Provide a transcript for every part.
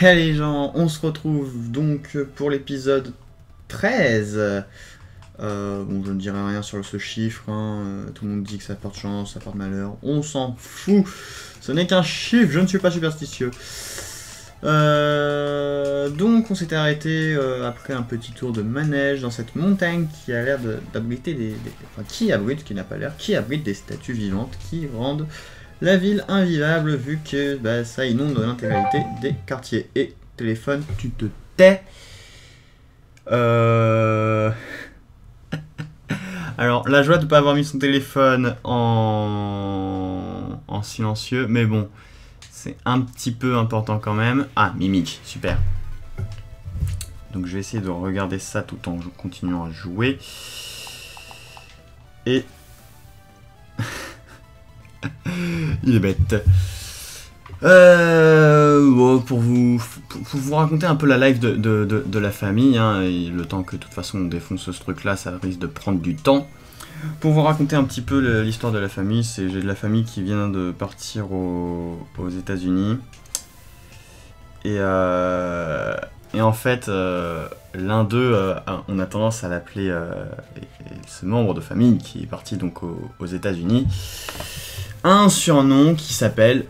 Allez les gens, on se retrouve donc pour l'épisode 13. Bon, je ne dirai rien sur ce chiffre, hein. Tout le monde dit que ça porte chance, ça porte malheur. On s'en fout, ce n'est qu'un chiffre, je ne suis pas superstitieux. Donc on s'était arrêté après un petit tour de manège dans cette montagne qui a l'air d'abriter enfin, qui n'a pas l'air, qui abrite des statues vivantes qui rendent la ville invivable vu que bah, ça inonde l'intégralité des quartiers. Et téléphone, tu te tais. Alors, la joie de ne pas avoir mis son téléphone en silencieux, mais bon, c'est un petit peu important quand même. Ah, Mimic, super. Donc je vais essayer de regarder ça tout en continuant à jouer. Et... il est bête. Bon, pour vous raconter un peu la life de la famille, hein, et le temps que de toute façon on défonce ce truc là, ça risque de prendre du temps. Pour vous raconter un petit peu l'histoire de la famille, j'ai de la famille qui vient de partir aux États-Unis. Et en fait, l'un d'eux, on a tendance à l'appeler ce membre de famille qui est parti donc aux États-Unis, un surnom qui s'appelle,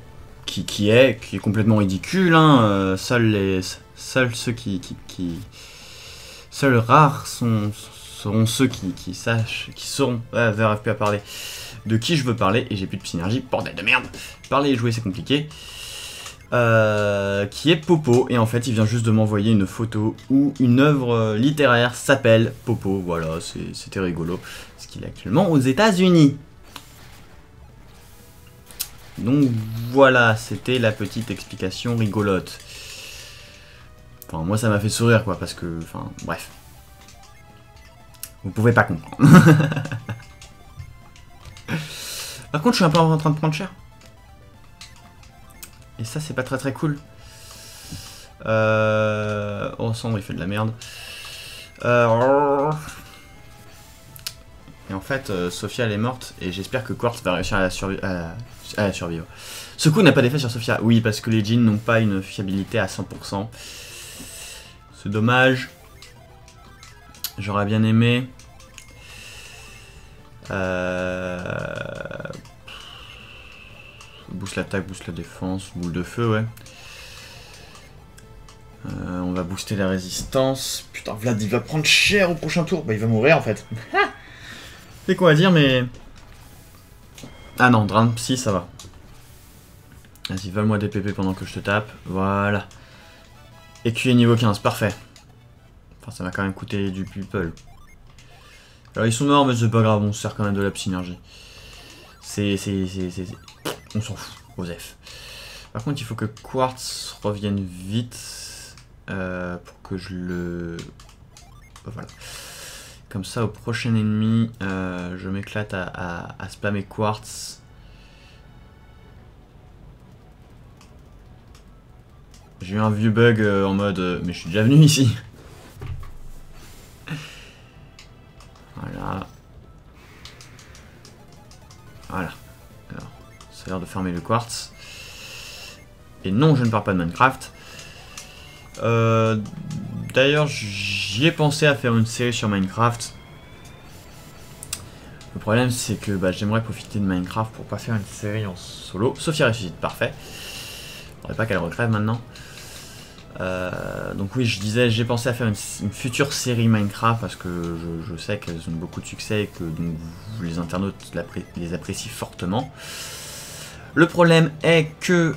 qui est complètement ridicule, hein, seuls rares seront ceux qui sauront, j'arrive plus à parler, de qui je veux parler, et j'ai plus de synergie, bordel de merde, parler et jouer c'est compliqué, qui est Popo, et en fait il vient juste de m'envoyer une photo où une œuvre littéraire s'appelle Popo, voilà, c'était rigolo, parce qu'il est actuellement aux États-Unis. Donc voilà, c'était la petite explication rigolote. Enfin, moi ça m'a fait sourire quoi, parce que, enfin, bref. Vous pouvez pas comprendre. Par contre, je suis un peu en train de prendre cher. Et ça, c'est pas très cool. Oh, Cendre, il fait de la merde. Et en fait, Sophia elle est morte, et j'espère que Quartz va réussir à la survivre. Ce coup n'a pas d'effet sur Sophia. Oui, parce que les jeans n'ont pas une fiabilité à 100%. C'est dommage. J'aurais bien aimé. Boost l'attaque, boost la défense, boule de feu, ouais. On va booster la résistance. Putain, Vlad, il va prendre cher au prochain tour. Bah, il va mourir en fait. C'est quoi à dire, mais... Ah non, Drain Psy, ça va. Vas-y, vole-moi des PP pendant que je te tape. Voilà. EQ niveau 15, parfait. Enfin, ça m'a quand même coûté du people. Alors, ils sont morts, mais c'est pas grave, on se sert quand même de la synergie. On s'en fout, Osef. Par contre, il faut que Quartz revienne vite. Pour que je le... Voilà. Comme ça, au prochain ennemi, je m'éclate à spammer Quartz. J'ai eu un vieux bug en mode mais je suis déjà venu ici. Voilà. Voilà. Alors, ça a l'air de fermer le Quartz. Et non, je ne parle pas de Minecraft. D'ailleurs, j'y ai pensé à faire une série sur Minecraft. Le problème, c'est que bah, j'aimerais profiter de Minecraft pour pas faire une série en solo. Sophia ressuscite, parfait. Faudrait pas qu'elle recrève maintenant. Donc oui, je disais, j'ai pensé à faire une future série Minecraft parce que je sais qu'elles ont beaucoup de succès et que donc, les internautes les apprécient fortement. Le problème est que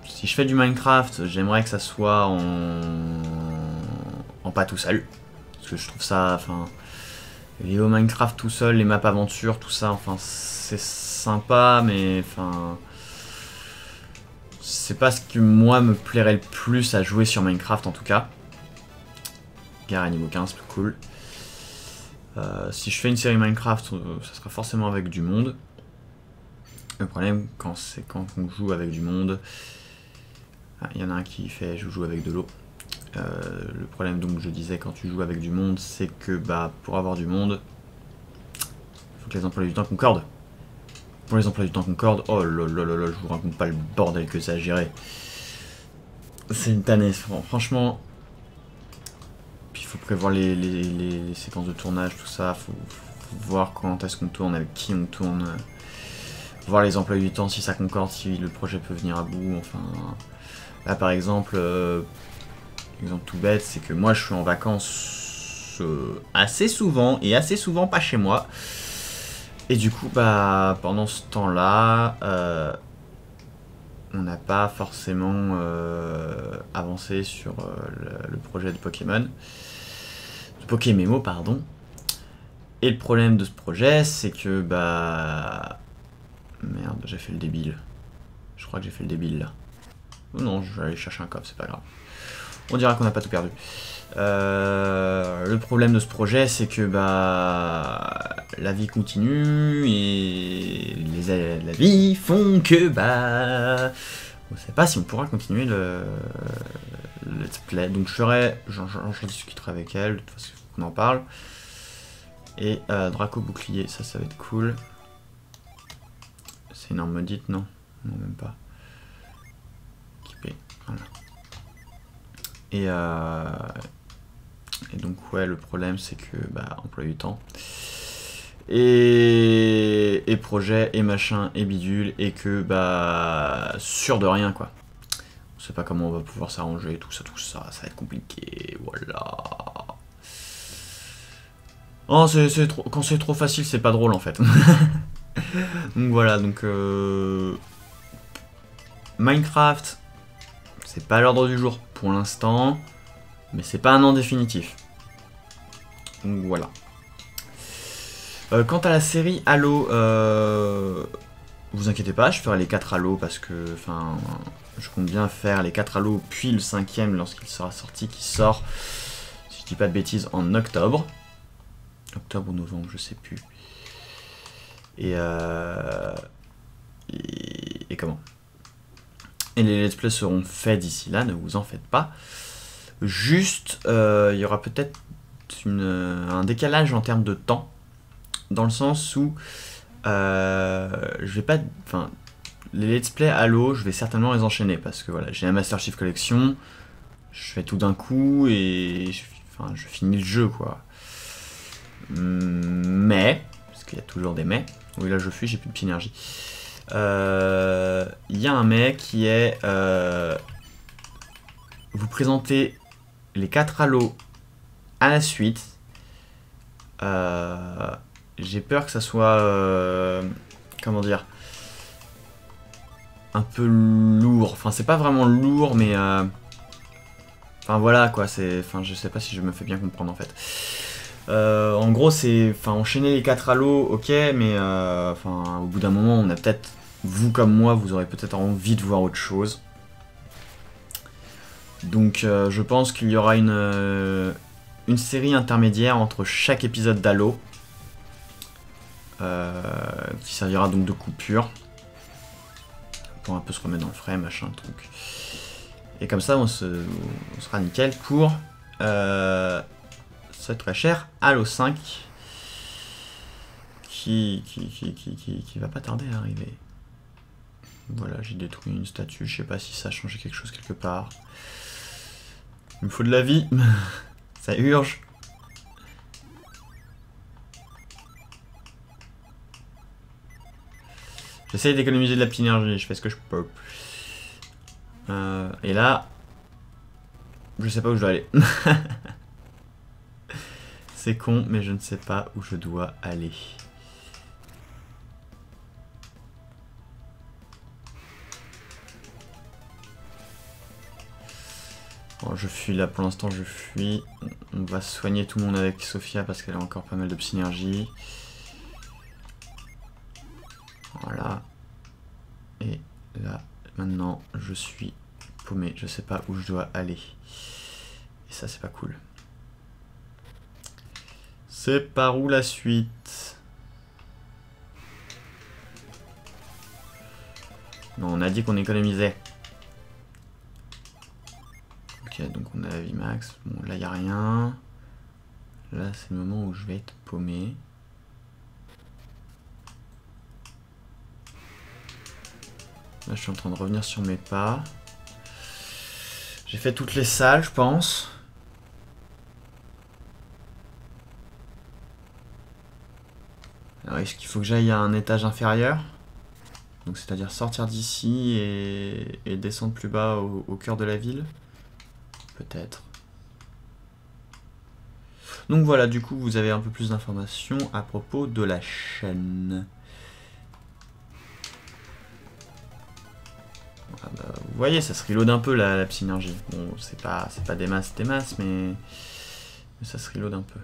si je fais du Minecraft, j'aimerais que ça soit en pas tout seul. Parce que je trouve ça, enfin, les vidéos Minecraft tout seul, les maps aventure, tout ça, enfin, c'est sympa, mais enfin... C'est pas ce que moi me plairait le plus à jouer sur Minecraft en tout cas. Gare à niveau 15, plus cool. Si je fais une série Minecraft, ça sera forcément avec du monde. Le problème, c'est quand on joue avec du monde... Ah, il y en a un qui fait je joue avec de l'eau. Le problème, donc, je disais, quand tu joues avec du monde, c'est que bah, pour avoir du monde, il faut que les emplois du temps concordent. Pour les emplois du temps concorde, oh là là là là, je vous raconte pas le bordel que ça a géré. C'est une tannée, franchement. Puis il faut prévoir les séquences de tournage, tout ça. Faut voir quand est-ce qu'on tourne, avec qui on tourne. Voir les emplois du temps, si ça concorde, si le projet peut venir à bout. Enfin, là par exemple, exemple tout bête, c'est que moi je suis en vacances assez souvent, et assez souvent pas chez moi. Et du coup, bah, pendant ce temps-là, on n'a pas forcément avancé sur le projet de Pokémon. De Pokémémo, pardon. Et le problème de ce projet, c'est que, bah... Merde, j'ai fait le débile. Je crois que j'ai fait le débile, là. Oh non, je vais aller chercher un coffre, c'est pas grave. On dira qu'on n'a pas tout perdu. Le problème de ce projet, c'est que bah la vie continue et la vie font que bah on sait pas si on pourra continuer le let's play. Donc j'en discuterai avec elle, de toute façon on en parle. Et Draco bouclier, ça va être cool. C'est une arme maudite, non? Non, même pas. Équipé, voilà. Et donc ouais, le problème c'est que bah emploi du temps et projet et machin et bidule et que bah sûr de rien quoi. On sait pas comment on va pouvoir s'arranger, tout ça va être compliqué, voilà. Oh, quand c'est trop facile c'est pas drôle en fait. Donc voilà, donc Minecraft, c'est pas à l'ordre du jour pour l'instant, mais c'est pas un an définitif. Donc voilà. Quant à la série Halo, vous inquiétez pas, je ferai les 4 Halo parce que, enfin, je compte bien faire les 4 Halo puis le 5ème lorsqu'il sera sorti, qui sort, si je dis pas de bêtises, en octobre. Octobre ou novembre, je sais plus. Et comment? Et les let's play seront faits d'ici là, ne vous en faites pas. Juste, il y aura peut-être un décalage en termes de temps, dans le sens où je vais pas, enfin, les let's play Halo, je vais certainement les enchaîner parce que voilà, j'ai un Master Chief Collection, je fais tout d'un coup et je finis le jeu quoi. Mais, parce qu'il y a toujours des mais. Oui là je fuis, j'ai plus de synergie. Il y a un mais qui est vous présentez les 4 Halo à la suite. J'ai peur que ça soit comment dire, un peu lourd. Enfin c'est pas vraiment lourd mais enfin voilà quoi, je sais pas si je me fais bien comprendre en fait. En gros c'est enchaîner les 4 Halo, ok, mais au bout d'un moment on a peut-être, vous comme moi, vous aurez peut-être envie de voir autre chose. Donc je pense qu'il y aura une série intermédiaire entre chaque épisode d'Halo qui servira donc de coupure pour un peu se remettre dans le frais, machin, truc. Et comme ça on sera nickel pour c'est très cher Halo 5 qui va pas tarder à arriver. Voilà, j'ai détruit une statue, je sais pas si ça a changé quelque chose quelque part. Il me faut de la vie, ça urge. J'essaye d'économiser de la petite énergie, je fais ce que je peux. Et là, je sais pas où je dois aller. C'est con, mais je ne sais pas où je dois aller. Bon, je fuis là, pour l'instant je fuis. On va soigner tout le monde avec Sophia parce qu'elle a encore pas mal de synergie. Voilà. Et là, maintenant, je suis paumé. Je sais pas où je dois aller. Et ça, c'est pas cool. C'est par où la suite? Non, on a dit qu'on économisait. Ok, donc on a la vie max. Bon, là, il n'y a rien. Là, c'est le moment où je vais être paumé. Là, je suis en train de revenir sur mes pas. J'ai fait toutes les salles, je pense. Alors, est-ce qu'il faut que j'aille à un étage inférieur? Donc, c'est-à-dire sortir d'ici et descendre plus bas au cœur de la ville? Peut-être. Donc voilà, du coup, vous avez un peu plus d'informations à propos de la chaîne. Ah bah, vous voyez, ça se reload un peu la synergie. Bon, c'est pas des masses, mais ça se reload un peu.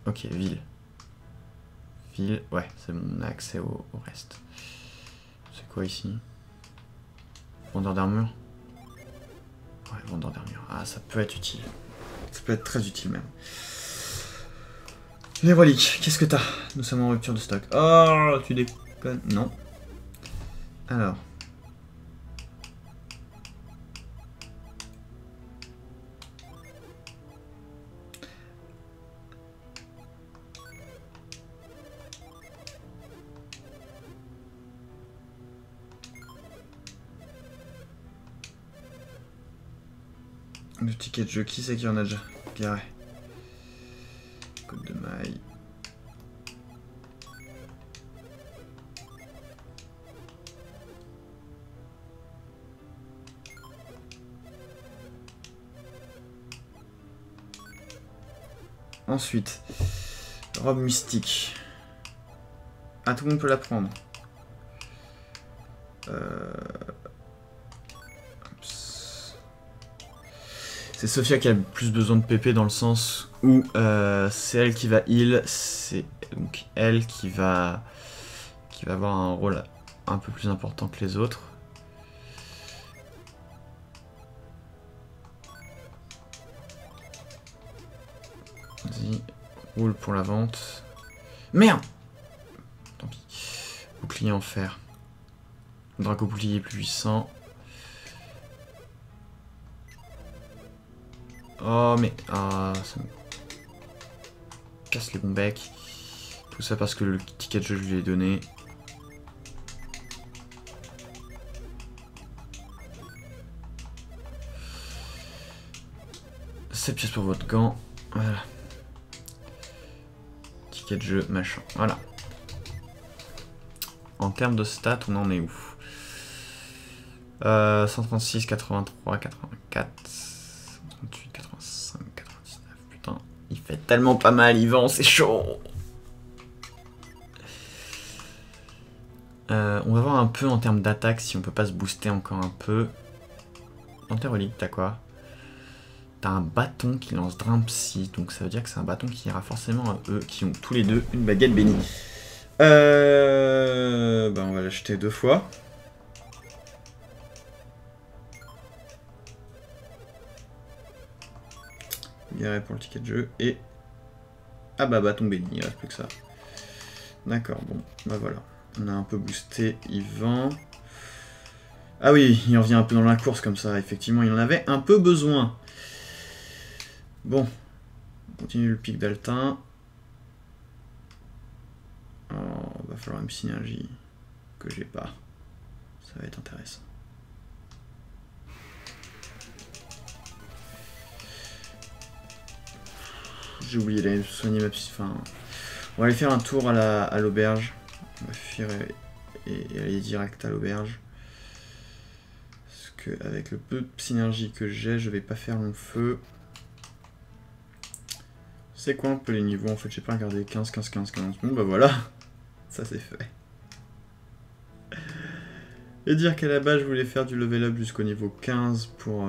Ok, ville. Ville, ouais, c'est bon, on a accès au reste. C'est quoi ici? Vendeur d'armure? Ouais, vendeur d'armure. Ah, ça peut être utile. Ça peut être très utile même. Les reliques, qu'est-ce que t'as? Nous sommes en rupture de stock. Oh, tu déconnes. Non. Alors. Le ticket de jeu, qui c'est qui en a déjà garé? Code de maille. Ensuite, robe mystique. Ah, tout le monde peut la prendre. C'est Sophia qui a le plus besoin de PP dans le sens où c'est elle qui va heal, c'est donc elle qui va avoir un rôle un peu plus important que les autres. Vas-y, roule pour la vente. Merde! Tant pis. Bouclier en fer. Draco bouclier plus puissant. Oh mais... Ah, ça me casse les bons becs. Tout ça parce que le ticket de jeu je lui ai donné. Cette pièce pour votre gant. Voilà. Ticket de jeu, machin. Voilà. En termes de stats, on en est où? 136, 83, 84, 138, 85, 99. Putain, il fait tellement pas mal, Yvan, c'est chaud. On va voir un peu en termes d'attaque si on peut pas se booster encore un peu. Dans tes reliques, t'as quoi? T'as un bâton qui lance Drain Psy, donc ça veut dire que c'est un bâton qui ira forcément à eux, qui ont tous les deux une baguette bénie. Bah on va l'acheter 2 fois. Garé pour le ticket de jeu et... Ah bah bâton béni, il reste plus que ça. D'accord, bon, bah voilà. On a un peu boosté Yvan. Ah oui, il revient un peu dans la course comme ça, effectivement, il en avait un peu besoin. Bon, on continue le pic d'Altin. Oh, va falloir une synergie que j'ai pas. Ça va être intéressant. J'ai oublié d'aller soigner ma psy. Enfin, on va aller faire un tour à l'auberge. On va fuir et aller direct à l'auberge. Parce que avec le peu de synergie que j'ai, je vais pas faire long feu. C'est quoi un peu les niveaux? En fait, j'ai pas regardé 15, 15, 15, 15. Bon, bah voilà. Ça, c'est fait. Et dire qu'à la base, je voulais faire du level up jusqu'au niveau 15 pour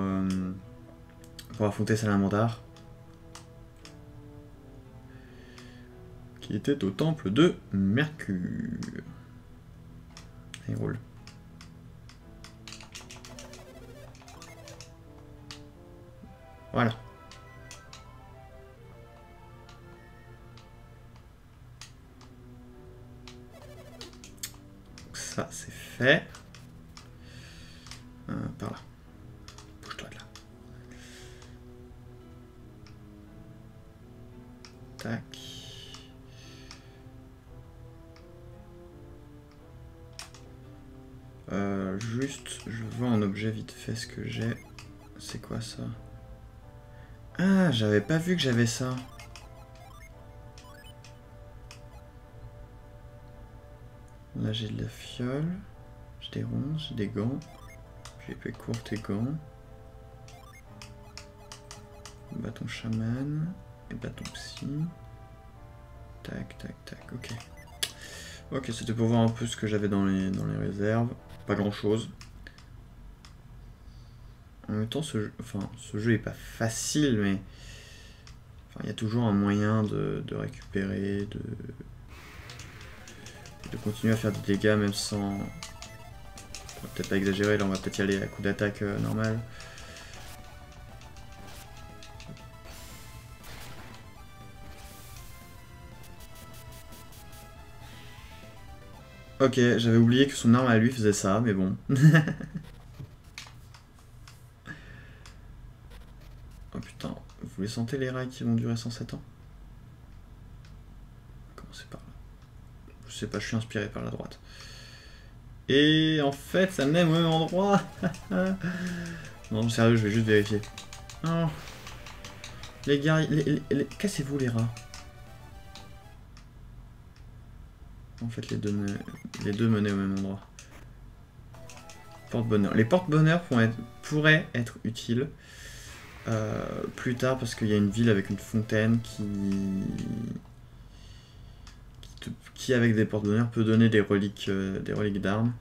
affronter Salamandar. Qui était au temple de Mercure. Et roule. Voilà. Donc ça, c'est fait. Par là. Bouge-toi de là. Tac. Juste Je vois en objet vite fait ce que j'ai. C'est quoi ça? Ah, j'avais pas vu que j'avais ça. Là j'ai de la fiole. J'ai des ronces, j'ai des gants. J'ai épée courte et gants. Bâton chaman. Et bâton psy. Tac, tac, tac, ok. Ok, c'était pour voir un peu ce que j'avais dans les réserves. Pas grand chose. En même temps, ce jeu est pas facile, mais il y a toujours un moyen de récupérer, de continuer à faire des dégâts, même sans... On va peut-être pas exagérer, là on va peut-être y aller à coup d'attaque normal. Ok, j'avais oublié que son arme à lui faisait ça, mais bon. Oh putain, vous les sentez les rails qui vont durer 107 ans? Commencez par là. Je sais pas, je suis inspiré par la droite. Et en fait, ça menait au même endroit. Non, sérieux, je vais juste vérifier. Oh. Les gars, cassez-vous les rats. En fait, les deux menaient au même endroit. Porte-bonheur. Les porte-bonheur pourraient être utiles plus tard parce qu'il y a une ville avec une fontaine qui avec des porte-bonheur peut donner des reliques d'armes.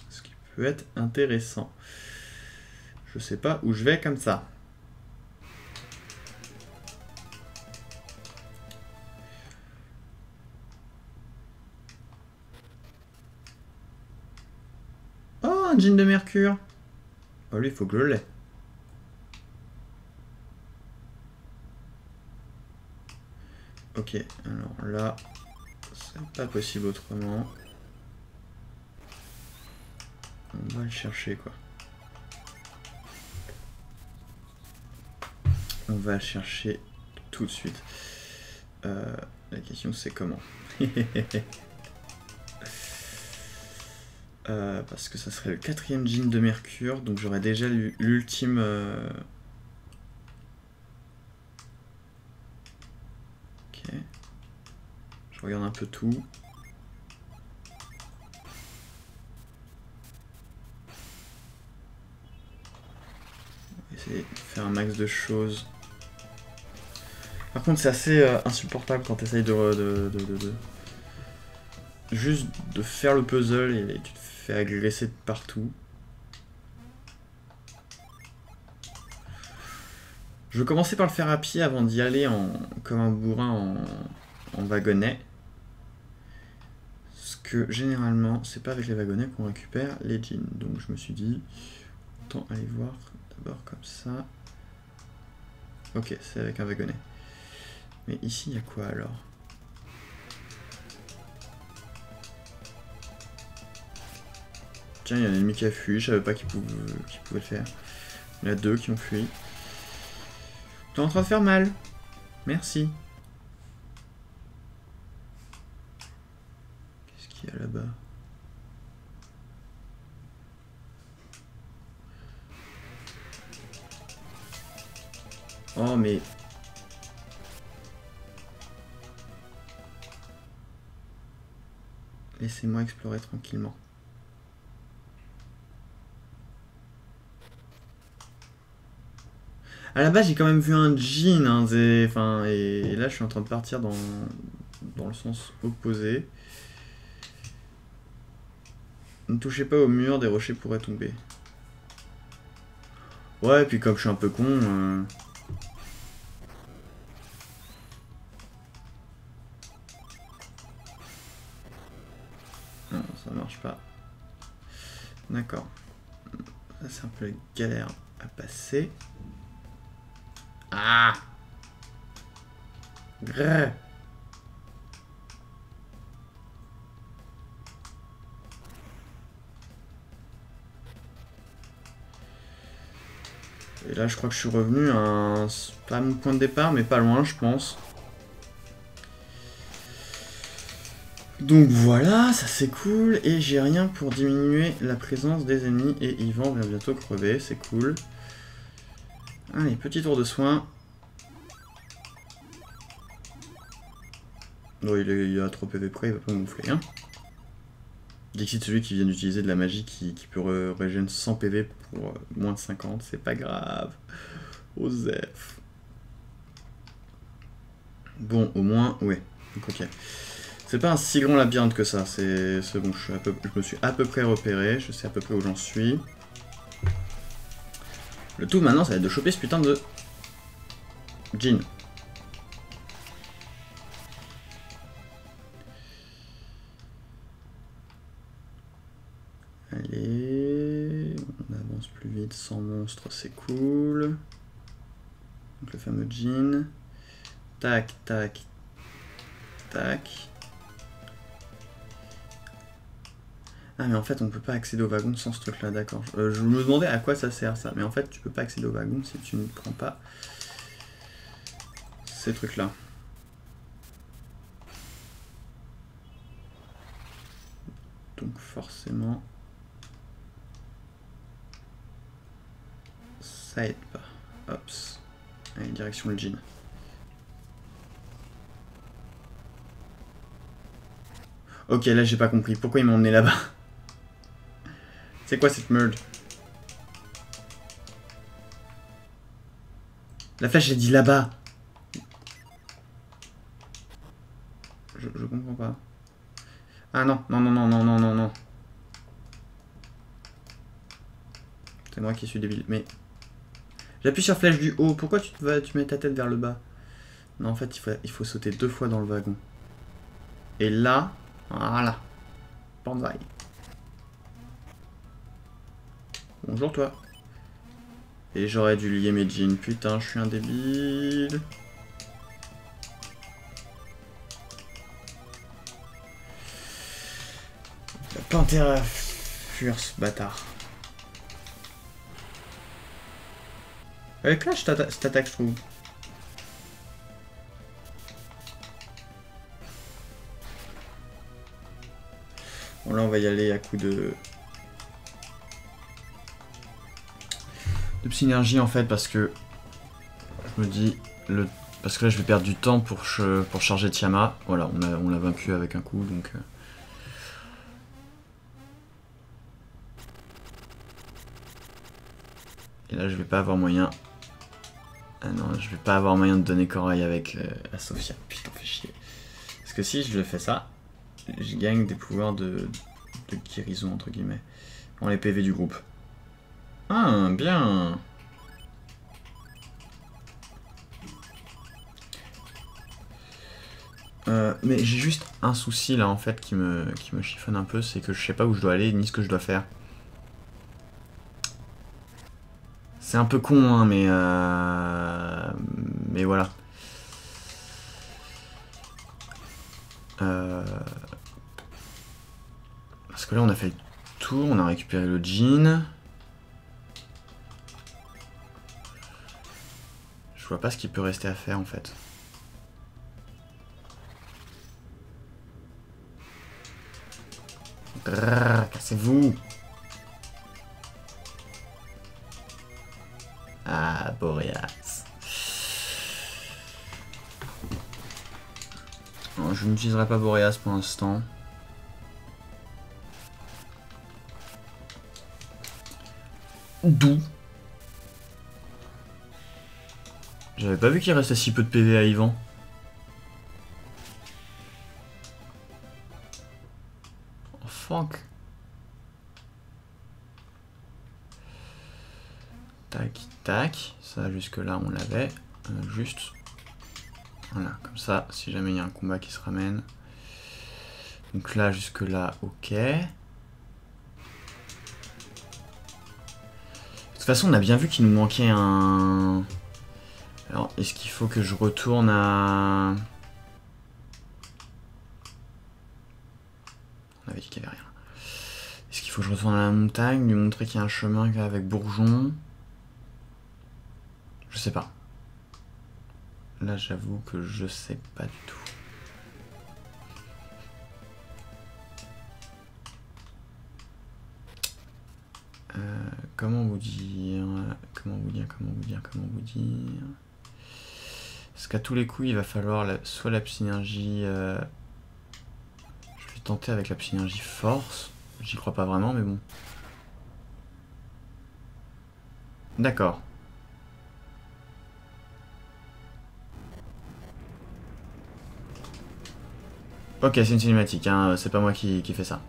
Ce qui peut être intéressant. Je sais pas où je vais comme ça. Oh, un jean de mercure. Oh, lui, il faut que je l'aie. Ok, alors là, c'est pas possible autrement. On va le chercher, quoi. On va le chercher tout de suite. La question, c'est comment. Parce que ça serait le 4e jean de mercure, donc j'aurais déjà l'ultime... Ok. Je regarde un peu tout. On va essayer de faire un max de choses. Par contre, c'est assez insupportable quand tu essayes juste de faire le puzzle et tu te fais agresser de partout. Je vais commencer par le faire à pied avant d'y aller comme un bourrin en wagonnet. Parce que généralement, c'est pas avec les wagonnets qu'on récupère les jeans. Donc je me suis dit, autant aller voir d'abord comme ça. Ok, c'est avec un wagonnet. Mais ici, il y a quoi alors? Tiens, il y a un ennemi qui a fui, je savais pas qu'il pouvait le faire. Il y en a 2 qui ont fui. T'es en train de faire mal. Merci. Qu'est-ce qu'il y a là-bas? Oh mais... Laissez-moi explorer tranquillement. À la base, j'ai quand même vu un jean, hein, et là, je suis en train de partir dans le sens opposé. Ne touchez pas au mur, des rochers pourraient tomber. Ouais, puis comme je suis un peu con... Non, ça marche pas. D'accord. Ça, c'est un peu galère à passer. Ah! Grrr. Et là, je crois que je suis revenu à pas mon point de départ, mais pas loin, je pense. Donc voilà, ça c'est cool. Et j'ai rien pour diminuer la présence des ennemis. Et Yvan va bientôt crever, c'est cool. Allez, petit tour de soin. Bon, il est à 3 PV près, il va pas me gonfler, hein. Dixit, celui qui vient d'utiliser de la magie qui peut régénérer 100 PV pour moins de 50, c'est pas grave. Osef. Bon, au moins, ouais. Donc, ok. C'est pas un si grand labyrinthe que ça, c'est bon, je me suis à peu près repéré, je sais à peu près où j'en suis. Le tout maintenant, ça va être de choper ce putain de Djinn. Allez, on avance plus vite sans monstre, c'est cool. Donc le fameux Djinn. Tac, tac, tac. Ah mais en fait on peut pas accéder au wagon sans ce truc là, d'accord. Je me demandais à quoi ça sert ça, mais en fait tu peux pas accéder au wagon si tu ne prends pas ces trucs là. Donc forcément ça aide pas. Hops. Allez, direction le Djinn. Ok, là j'ai pas compris. Pourquoi il m'a emmené là-bas? C'est quoi cette merde? La flèche elle dit là-bas. Je comprends pas. Ah non, non, non, non, non, non, non, non. C'est moi qui suis débile. Mais j'appuie sur flèche du haut. Pourquoi tu mets ta tête vers le bas? Non, en fait, il faut sauter 2 fois dans le wagon. Et là, voilà. Banzai. Bonjour toi. Et j'aurais dû lier mes jeans. Putain, je suis un débile. T'as pas intérêt à fuir ce bâtard. Avec là, cette attaque, je trouve. Bon, là, on va y aller à coup de synergie en fait, parce que je me dis parce que là je vais perdre du temps pour charger Tiamat. Voilà, on l'a vaincu avec un coup, donc et là je vais pas avoir moyen. Ah non, je vais pas avoir moyen de donner Corail avec à Sophia. Putain, fait chier. Parce que si je le fais ça, je gagne des pouvoirs de guérison entre guillemets dans les PV du groupe. Ah, bien. Mais j'ai juste un souci là en fait qui me chiffonne un peu, c'est que je sais pas où je dois aller ni ce que je dois faire. C'est un peu con hein, mais voilà. Parce que là on a fait le tour, on a récupéré le Djinn. Je vois pas ce qu'il peut rester à faire en fait. Cassez-vous! Ah, Boreas. Non, je n'utiliserai pas Boreas pour l'instant. D'où? J'avais pas vu qu'il restait si peu de PV à Yvan. Oh fuck. Tac, tac. Ça jusque là on l'avait. Juste. Voilà, comme ça, si jamais il y a un combat qui se ramène. Donc là jusque là, ok. De toute façon on a bien vu qu'il nous manquait un... Alors, est-ce qu'il faut que je retourne à... On avait dit qu'il n'y avait rien. Est-ce qu'il faut que je retourne à la montagne, lui montrer qu'il y a un chemin avec Bourgeon? Je sais pas. Là, j'avoue que je sais pas du tout. comment vous dire. Parce qu'à tous les coups, il va falloir soit la synergie. Je vais tenter avec la synergie force. J'y crois pas vraiment, mais bon. D'accord. Ok, c'est une cinématique, hein, c'est pas moi qui fais ça.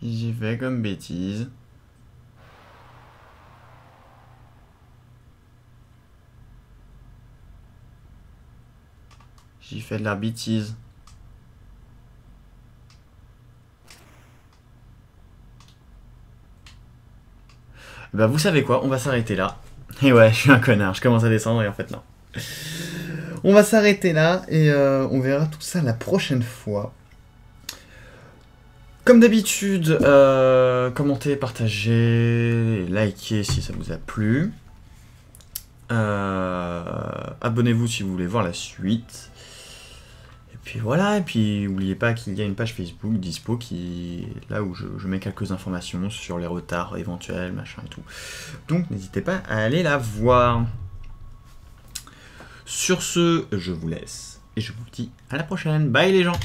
J'y vais comme bêtise. J'y fais de la bêtise. Bah vous savez quoi, on va s'arrêter là. Et ouais, je suis un connard, je commence à descendre et en fait non. On va s'arrêter là et on verra tout ça la prochaine fois. Comme d'habitude, commentez, partagez, likez si ça vous a plu. Abonnez-vous si vous voulez voir la suite. Et puis voilà, et puis n'oubliez pas qu'il y a une page Facebook dispo là où je mets quelques informations sur les retards éventuels, machin et tout. Donc n'hésitez pas à aller la voir. Sur ce, je vous laisse et je vous dis à la prochaine. Bye les gens!